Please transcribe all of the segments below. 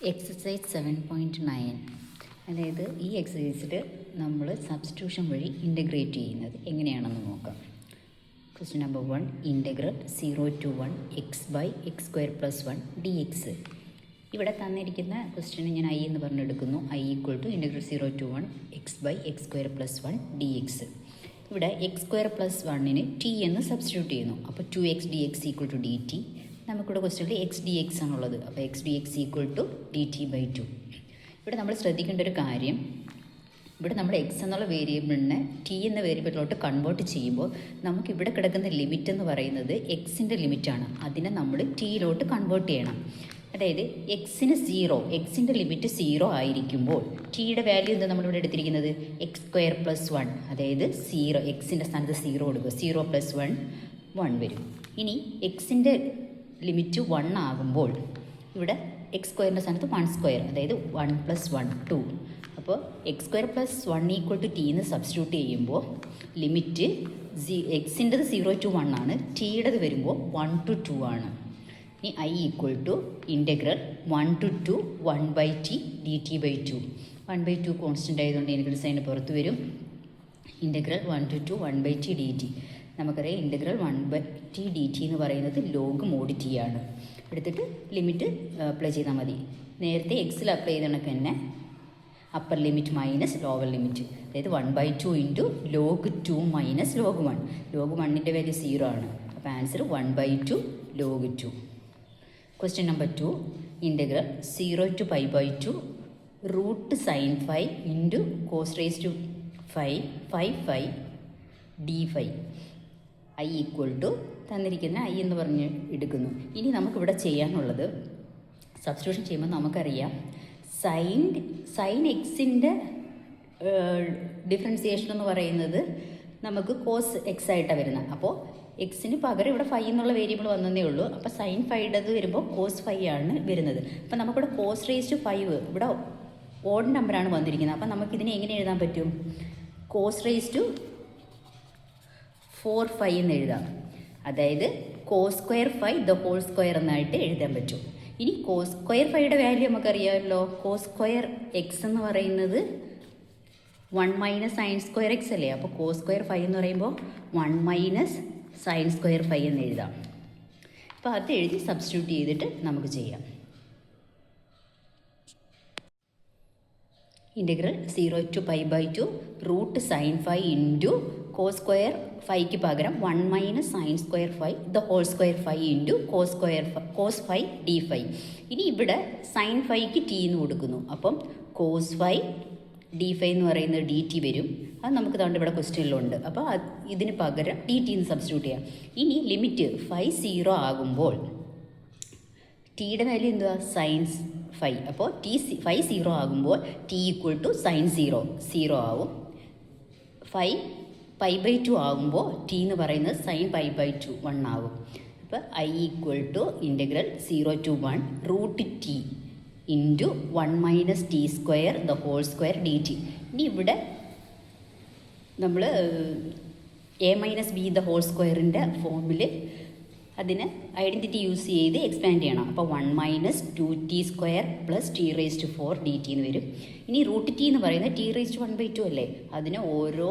Exercise 7.9 അതായത് ഈ എക്സസൈസിൽ നമ്മൾ സബ്സ്റ്റിറ്റ്യൂഷൻ വഴി ഇൻ്റഗ്രേറ്റ് ചെയ്യുന്നത് എങ്ങനെയാണെന്ന് നോക്കാം. Question number 1, integral 0 to 1 x/x² + 1 dx. ഇവിടെ തന്നിരിക്കുന്ന ക്വസ്റ്റ്യന് ഞാൻ ഐ എന്ന് പറഞ്ഞെടുക്കുന്നു. I equal to integral 0 to 1 x/x² + 1 dx. ഇവിടെ x² + 1-ന് ടി എന്ന് സബ്സ്റ്റിറ്റ്യൂട്ട് ചെയ്യുന്നു. അപ്പോൾ 2x dx = dt. നമുക്കിവിടെ ക്വസ്റ്റ്യനിൽ എക്സ് ഡി എക്സ് ആണുള്ളത്. അപ്പോൾ എക്സ് ഡി എക്സ് = dt/2. ഇവിടെ നമ്മൾ ശ്രദ്ധിക്കേണ്ട ഒരു കാര്യം, ഇവിടെ നമ്മൾ എക്സ് എന്നുള്ള വേരിയബിളിനെ ടി എന്ന വേരിയബിളിലോട്ട് കൺവേർട്ട് ചെയ്യുമ്പോൾ നമുക്ക് ഇവിടെ കിടക്കുന്ന ലിമിറ്റ് എന്ന് പറയുന്നത് എക്സിൻ്റെ ലിമിറ്റാണ്. അതിനെ നമ്മൾ ടിയിലോട്ട് കൺവേർട്ട് ചെയ്യണം. അതായത് എക്സിന് 0, എക്സിൻ്റെ ലിമിറ്റ് 0 ആയിരിക്കുമ്പോൾ ടിയുടെ വാല്യൂ എന്താ നമ്മളിവിടെ എടുത്തിരിക്കുന്നത്? x² + 1. അതായത് 0, എക്സിൻ്റെ സ്ഥാനത്ത് 0 കൊടുക്കുക. 0 + 1 1 വരും. ഇനി എക്സിൻ്റെ ലിമിറ്റ് 1 ആകുമ്പോൾ ഇവിടെ x² സ്ഥാനത്ത് 1² അതായത് 1 + 1 2. അപ്പോൾ x² + 1 = t എന്ന് സബ്സ്റ്റിറ്റ്യൂട്ട് ചെയ്യുമ്പോൾ ലിമിറ്റ് എക്സിൻ്റെത് 0 to 1 ആണ്, ടിയുടേത് വരുമ്പോൾ 1 to 2 ആണ്. ഇനി I equal to integral 1 to 2 1/t dt/2. 1/2 constant ആയതുകൊണ്ട് ഇൻ്റഗ്രൽ സൈന് പുറത്ത് വരും. Integral 1 to 2 1/t dt. നമുക്കറിയാം ഇൻ്റഗ്രൽ 1/t dt എന്ന് പറയുന്നത് ലോഗ് മോഡ് ടി ആണ്. എടുത്തിട്ട് ലിമിറ്റ് അപ്ലൈ ചെയ്താൽ മതി. നേരത്തെ എക്സിൽ അപ്ലൈ ചെയ്ത കണക്ക് തന്നെ upper limit minus lower limit, അതായത് 1/2 × log 2 - log 1. log 1-ൻ്റെ വാല്യൂ 0 ആണ്. അപ്പോൾ answer 1/2 log 2. Question number 2, integral 0 to π/2 √sin 5 × cos raised to 5 d5. I equal to തന്നിരിക്കുന്ന ഐ എന്ന് പറഞ്ഞ് എടുക്കുന്നു. ഇനി നമുക്കിവിടെ ചെയ്യാനുള്ളത് സബ്സ്റ്റിറ്റ്യൂഷൻ ചെയ്യുമ്പോൾ നമുക്കറിയാം സൈൻ എക്സിൻ്റെ ഡിഫറൻസിയേഷൻ എന്ന് പറയുന്നത് നമുക്ക് കോസ് എക്സ് ആയിട്ടാണ് വരുന്നത്. അപ്പോൾ എക്സിന് പകരം ഇവിടെ 5 എന്നുള്ള വേരിയബിൾ വന്നതേ ഉള്ളൂ. അപ്പോൾ സൈൻ 5 വരുമ്പോൾ കോസ് 5 ആണ് വരുന്നത്. അപ്പോൾ നമുക്കിവിടെ കോസ് റേസ് ടു 5 ഇവിടെ ഓഡ് നമ്പറാണ് വന്നിരിക്കുന്നത്. അപ്പോൾ നമുക്കിതിനെ എങ്ങനെ എഴുതാൻ പറ്റും? കോസ് റേസ് ടു 4/5 എന്ന് എഴുതാം. അതായത് cos² 5 എന്നായിട്ട് എഴുതാൻ പറ്റും. ഇനി cos² 5യുടെ വാല്യൂ നമുക്കറിയാമല്ലോ. cos² x എന്ന് പറയുന്നത് 1 - sin² x അല്ലേ. അപ്പോൾ cos² 5 എന്ന് പറയുമ്പോൾ 1 - sin² 5 എന്ന് എഴുതാം. അപ്പോൾ അത് എഴുതി സബ്സ്റ്റിറ്റ്യൂട്ട് ചെയ്തിട്ട് നമുക്ക് ചെയ്യാം. ഇൻ്റഗ്രൽ 0 to π/2 √sin 5 × cos² 5ക്ക് പകരം 1 - sin² 5 cos 5 d5. ഇനി ഇവിടെ sin 5ക്ക് t എന്ന് കൊടുക്കുന്നു. അപ്പം cos 5 d5 എന്ന് പറയുന്നത് dt വരും. അത് നമുക്ക് താണ്ട് ഇവിടെ ക്വസ്റ്റ്യനിലുണ്ട്. അപ്പോൾ ഇതിന് പകരം dt എന്ന് സബ്സ്റ്റിറ്റ്യൂട്ട് ചെയ്യാം. ഇനി ലിമിറ്റ് 5 0 ആകുമ്പോൾ ടിയുടെ വാല്യൂ എന്തുവാ? സൈൻസ് 5. അപ്പോൾ 5 0 ആകുമ്പോൾ t = sin 0 ആവും. 5 π/2 ആകുമ്പോൾ ടി എന്ന് പറയുന്നത് sin π/2 1 ആകും. അപ്പോൾ I equal to integral 0 to 1 √t × 1 - t² dt. ഇനി ഇവിടെ നമ്മൾ a-b² ഫോമിൽ അതിന് ഐഡൻറ്റിറ്റി യൂസ് ചെയ്ത് എക്സ്പാൻഡ് ചെയ്യണം. അപ്പോൾ 1 - 2t² + t⁴ dt എന്ന് വരും. ഇനി √t എന്ന് പറയുന്നത് t⁻1/2 അല്ലേ. അതിന് ഓരോ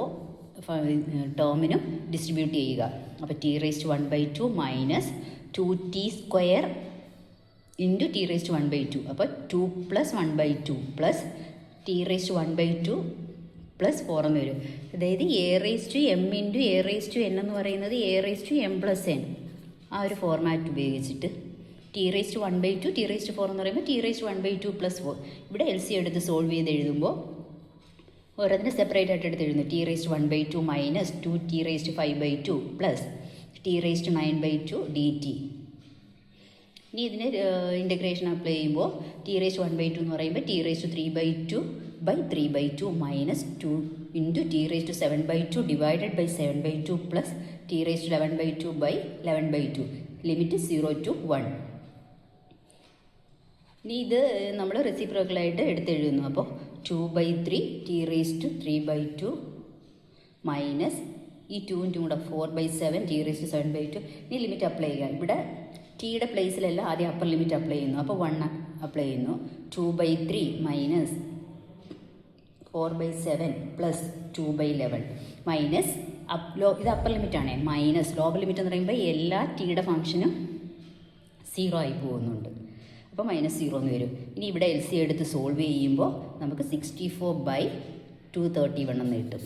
ടേമിനും ഡിസ്ട്രിബ്യൂട്ട് ചെയ്യുക. അപ്പോൾ t⁻1/2 - 2t² × t⁻1/2. അപ്പോൾ 2 + 1/2 + t⁻1/2 + 4 എന്ന് വരും. അതായത് a⁻m × a⁻n എന്ന് പറയുന്നത് a⁻m + n. ആ ഒരു ഫോർമാറ്റ് ഉപയോഗിച്ചിട്ട് t⁻1/2 t⁻4 എന്ന് പറയുമ്പോൾ t⁻1/2 + 4. ഇവിടെ LCM എടുത്ത് സോൾവ് ചെയ്ത് എഴുതുമ്പോൾ ഓരോന്നിനെ സെപ്പറേറ്റ് ആയിട്ട് എടുത്ത് എഴുതുന്നു. t⁻1/2 - 2t⁵5/2 + t⁻9/2 dt. ഇനി ഇതിന് ഇൻ്റഗ്രേഷൻ അപ്ലൈ ചെയ്യുമ്പോൾ t⁻1/2 എന്ന് പറയുമ്പോൾ t⁻3/2 / 3/2 - 2 × t⁻7/2 / 7/2 + t⁻11/2 / 11/2. Limit 0 to 1. ഇനി ഇത് നമ്മൾ റെസിപ്രോക്കലായിട്ട് എടുത്തെഴുതുന്നു. അപ്പോൾ 2/3 t⁻3/2 മൈനസ് ഈ 2 കൂടെ 4/7 t⁻7/2. ഇനി ലിമിറ്റ് അപ്ലൈ ചെയ്യുക. ഇവിടെ t ടിയുടെ പ്ലേസിലല്ല ആദ്യം അപ്പർ ലിമിറ്റ് അപ്ലൈ ചെയ്യുന്നു. അപ്പോൾ 1 അപ്ലൈ ചെയ്യുന്നു. 2/3 മൈനസ് 4/7 പ്ലസ് 2/11 മൈനസ് ഇത് അപ്പർ ലിമിറ്റാണേ. മൈനസ് ലോവർ ലിമിറ്റ് എന്ന് പറയുമ്പോൾ എല്ലാ ടിയുടെ ഫംഗ്ഷനും 0 ആയി പോകുന്നുണ്ട്. അപ്പോൾ -0 എന്ന് വരും. ഇനി ഇവിടെ LCM എടുത്ത് സോൾവ് ചെയ്യുമ്പോൾ നമുക്ക് 64/231 എന്ന് കിട്ടും.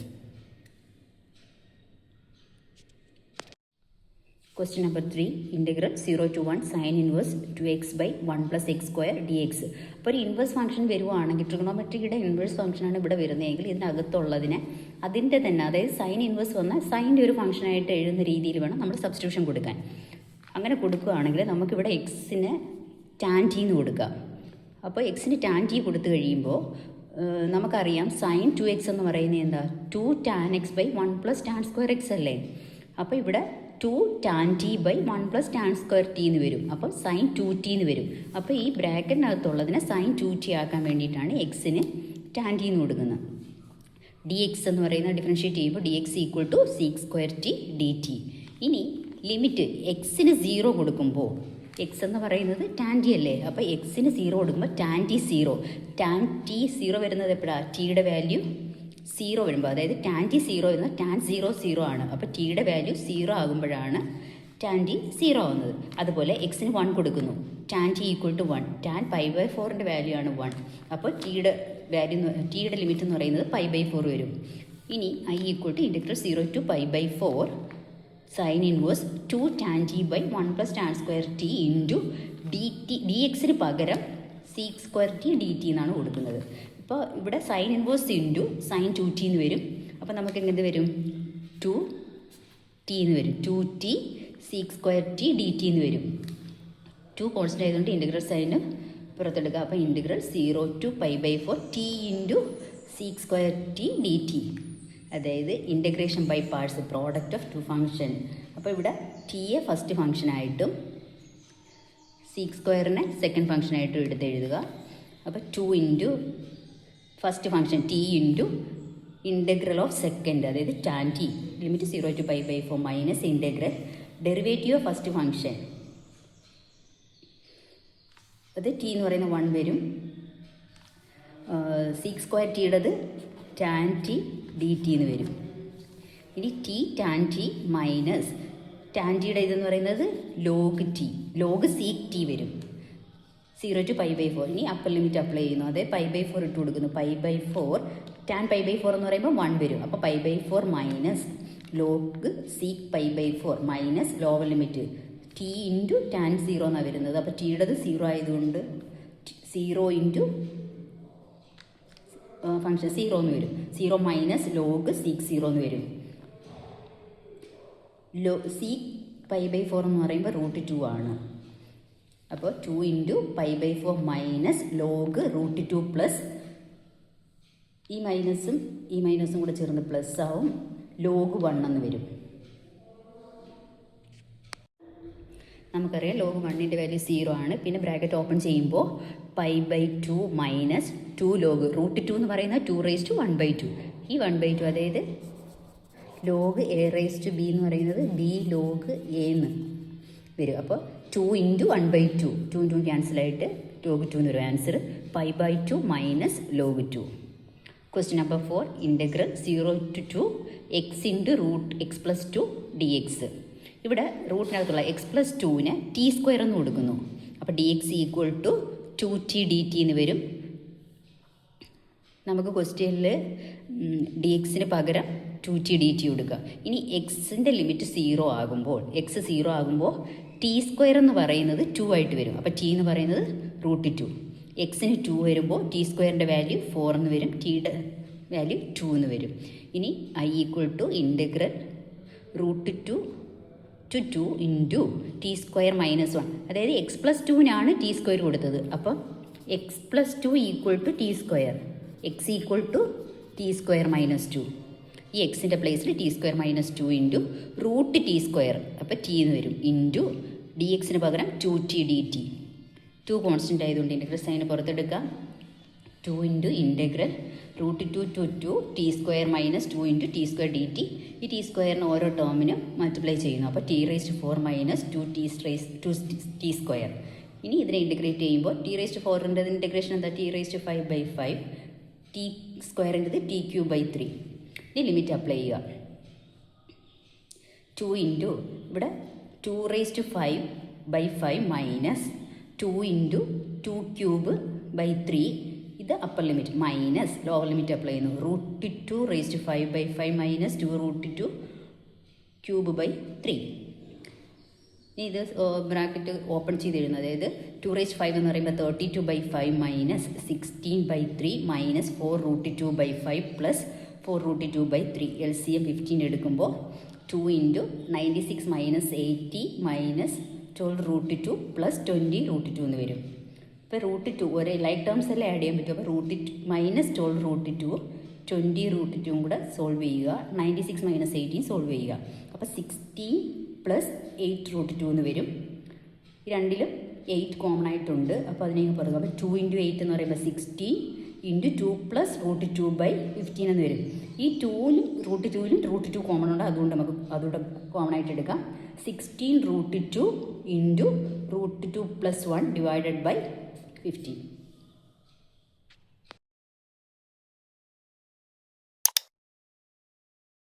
Question number 3, integral 0 to 1 sin inverse 2x/1 plus x square dx. അപ്പോൾ ഒരു ഇൻവേഴ്സ് ഫംഗ്ഷൻ വരുവാണെങ്കിൽ ട്രിഗണോമെട്രിയുടെ ഇൻവേഴ്സ് ഫംഗ്ഷനാണ് ഇവിടെ വരുന്നതെങ്കിൽ ഇതിനകത്തുള്ളതിനെ അതിൻ്റെ തന്നെ, അതായത് സൈൻ ഇൻവേഴ്സ് വന്നാൽ സൈൻ്റെ ഒരു ഫംഗ്ഷനായിട്ട് എഴുതുന്ന രീതിയിൽ വേണം നമ്മൾ സബ്സ്റ്റിറ്റ്യൂഷൻ കൊടുക്കാൻ. അങ്ങനെ കൊടുക്കുകയാണെങ്കിൽ നമുക്കിവിടെ എക്സിന് ടാൻ ടി എന്ന് കൊടുക്കാം. അപ്പോൾ എക്സിന് ടാൻ ടി കൊടുത്തു കഴിയുമ്പോൾ നമുക്കറിയാം സൈൻ 2x എന്ന് പറയുന്നത് എന്താ, 2 tan x/1 plus tan square x അല്ലേ. അപ്പോൾ ഇവിടെ 2 tan t/1 plus tan square t എന്ന് വരും. അപ്പോൾ sin 2t എന്ന് വരും. അപ്പോൾ ഈ ബ്രാക്കറ്റിനകത്തുള്ളതിനെ sin 2t ആക്കാൻ വേണ്ടിയിട്ടാണ് എക്സിന് tan t എന്ന് കൊടുക്കുന്നത്. dx എന്ന് പറയുന്നത് ഡിഫറൻഷ്യേറ്റ് ചെയ്യുമ്പോൾ dx equal to sec square t dt. ഇനി ലിമിറ്റ് എക്സിന് 0 കൊടുക്കുമ്പോൾ, എക്സ് എന്ന് പറയുന്നത് ടാൻ ടി അല്ലേ, അപ്പോൾ എക്സിന് 0 കൊടുക്കുമ്പോൾ ടാൻ ടി 0. ടാൻ ടി 0 വരുന്നത് എപ്പോഴാണ്, ടിയുടെ വാല്യൂ 0 വരുമ്പോൾ, അതായത് ടാൻ ടി 0 വരുന്നത് ടാൻ 0 ആണ്. അപ്പോൾ ടിയുടെ വാല്യൂ 0 ആകുമ്പോഴാണ് ടാൻ ടി 0 ആവുന്നത്. അതുപോലെ എക്സിന് 1 കൊടുക്കുന്നു, tan T equal to 1. Tan π/4ൻ്റെ വാല്യൂ ആണ് 1. അപ്പോൾ ടിയുടെ ലിമിറ്റ് എന്ന് പറയുന്നത് π/4 വരും. ഇനി i equal to integral 0 to π/4 sine inverse 2 tan t/1 plus tan square t into dxന് പകരം sec square t dt എന്നാണ് കൊടുക്കുന്നത്. അപ്പോൾ ഇവിടെ sine inverse into sine 2t എന്ന് വരും. അപ്പോൾ നമുക്ക് എന്ത് വരും, 2t എന്ന് വരും. 2t sec square t dt എന്ന് വരും. 2 കോൺസ്റ്റൻ്റ് ആയതുകൊണ്ട് ഇൻറ്റഗ്രൽ സൈന് പുറത്തെടുക്കുക. അപ്പോൾ integral 0 to π/4 t into sec square t dt, അതായത് integration by parts, product of 2 function. അപ്പോൾ ഇവിടെ ടിയെ ഫസ്റ്റ് ഫംഗ്ഷനായിട്ടും sec സ്ക്വയറിനെ സെക്കൻഡ് ഫംഗ്ഷനായിട്ടും എഴുതുക. അപ്പോൾ 2 into first function T into integral of second, അതായത് tan T limit 0 to π/4 minus integral derivative of first function, അത് ടി എന്ന് പറയുന്ന 1 വരും. sec സ്ക്വയർ ടിയുടേത് ടാൻ ടി ഡി ടി എന്ന് വരും. ഇനി T tan T minus tan ടിയുടെ ഇതെന്ന് പറയുന്നത് log T, log seek T വരും. 0 to π/4. ഇനി അപ്പർ ലിമിറ്റ് അപ്ലൈ ചെയ്യുന്നു, അതേ π/4 ഇട്ട് കൊടുക്കുന്നു. π/4 ടാൻ π/4 എന്ന് പറയുമ്പോൾ 1 വരും. അപ്പോൾ π/4 minus log sec π/4 minus lower limit T into tan 0 എന്നാണ് വരുന്നത്. അപ്പോൾ ടിയുടേത് 0 ആയതുകൊണ്ട് 0 ഇൻറ്റു ഫംഗ്ഷൻ 0 എന്ന് വരും. 0 മൈനസ് ലോഗ് സീക്ക് 0 എന്ന് വരും. സീക്ക് π/4 എന്ന് പറയുമ്പോൾ √2 ആണ്. അപ്പോൾ 2 ഇൻറ്റു π/4 മൈനസ് ലോഗ് √2 പ്ലസ് ഈ മൈനസും കൂടെ ചേർന്ന് പ്ലസ് ആവും, ലോഗ് 1 എന്ന് വരും. നമുക്കറിയാം ലോഗ് 1ൻ്റെ വാല്യൂ 0 ആണ്. പിന്നെ ബ്രാക്കറ്റ് ഓപ്പൺ ചെയ്യുമ്പോൾ π/2 മൈനസ് 2 ലോഗ് √2 എന്ന് പറയുന്നത് 2⁻1/2. ഈ 1/2 അതായത് ലോഗ് a⁻b എന്ന് പറയുന്നത് b ലോഗ് a എന്ന് വരും. അപ്പോൾ 2 ഇൻറ്റു 1/2, 2 2 ക്യാൻസലായിട്ട് ലോഗ് 2 എന്ന് വരും answer. π/2 minus log 2. Question number 4, ഇൻ്റഗ്രൽ 0 to 2 x into √x+2 dx. ഇവിടെ റൂട്ടിനകത്തുള്ള x+2ന് t² എന്ന് കൊടുക്കുന്നു. അപ്പോൾ dx equal to 2t dt എന്ന് വരും. നമുക്ക് ക്വസ്റ്റ്യനിൽ dxന് പകരം 2t dt കൊടുക്കുക. ഇനി എക്സിൻ്റെ ലിമിറ്റ് 0 ആകുമ്പോൾ, എക്സ് 0 ആകുമ്പോൾ t² എന്ന് പറയുന്നത് 2 ആയിട്ട് വരും. അപ്പോൾ t എന്ന് പറയുന്നത് √2. എക്സിന് 2 വരുമ്പോൾ t²ൻ്റെ വാല്യൂ 4 എന്ന് വരും, ടിയുടെ വാല്യൂ 2 എന്ന് വരും. ഇനി i equal to integral √2 to 2 into t² minus 1, അതായത് x+2നാണ് t² കൊടുത്തത്. അപ്പം x+2 equal to t², x equal to t² minus 2. ഈ എക്സിൻ്റെ പ്ലേസിൽ t² മൈനസ് 2 ഇൻറ്റു √t², അപ്പോൾ t എന്ന് വരും, ഇൻറ്റു dxന് പകരം 2t dt. 2 കോൺസ്റ്റൻ്റ് ആയതുകൊണ്ട് ഇൻ്റഗ്രൽ സൈന് പുറത്തെടുക്കാം. 2 into integral √2 to 2 T square minus 2 into T square D T. ഈ ടി സ്ക്വയറിന് ഓരോ ടേമിനും മൾട്ടിപ്ലൈ ചെയ്യുന്നു. അപ്പോൾ T⁴ മൈനസ് 2 ടി സ്ക്വയർ. ഇനി ഇതിനെ ഇൻറ്റഗ്രേറ്റ് ചെയ്യുമ്പോൾ T⁴ ഇൻറ്റഗ്രേഷൻ എന്താ? T⁵5/5. ടി സ്ക്വയറിൻ്റെത് T⁵3. ഇനി ലിമിറ്റ് അപ്ലൈ ചെയ്യുക. 2 ഇൻറ്റു ഇവിടെ 2⁵5/5 മൈനസ് 2 ഇൻറ്റു 2³ ഇത് upper limit minus lower limit apply ചെയ്യുന്നു. √2⁵5/5 മൈനസ് 2√2³ ഇനി ഇത് ബ്രാക്കറ്റ് ഓപ്പൺ ചെയ്ത് എഴുതുന്നത്. അതായത് 2⁵5 എന്ന് പറയുമ്പോൾ 32/5 മൈനസ് 16/3 മൈനസ് 4√2/5 പ്ലസ് 4√2/3. LCM 15 എടുക്കുമ്പോൾ 2 ഇൻറ്റു 96 മൈനസ് 80 മൈനസ് 12√2 പ്ലസ് 20√2 എന്ന് വരും. ഇപ്പോൾ √2 ഒരേ ലൈക്ക് ടേംസ് എല്ലാം ആഡ് ചെയ്യാൻ പറ്റും. അപ്പോൾ √2 മൈനസ് 12√2 20√2 കൂടെ സോൾവ് ചെയ്യുക. 96 മൈനസ് 18 സോൾവ് ചെയ്യുക. അപ്പോൾ 16 പ്ലസ് 8√2 എന്ന് വരും. രണ്ടിലും 8 കോമൺ ആയിട്ടുണ്ട്. അപ്പോൾ അതിനെ പറയുക. അപ്പോൾ 2 ഇൻറ്റു 8 എന്ന് പറയുമ്പോൾ 16 ഇൻറ്റു 2 പ്ലസ് √2/15 എന്ന് വരും. ഈ 2ലും √2 കോമൺ ഉണ്ട്. അതുകൊണ്ട് നമുക്ക് അതുകൂടെ കോമൺ ആയിട്ട് എടുക്കാം. 16√2 ഇൻറ്റു √2 + 1 ഡിവൈഡഡ് ബൈ 15.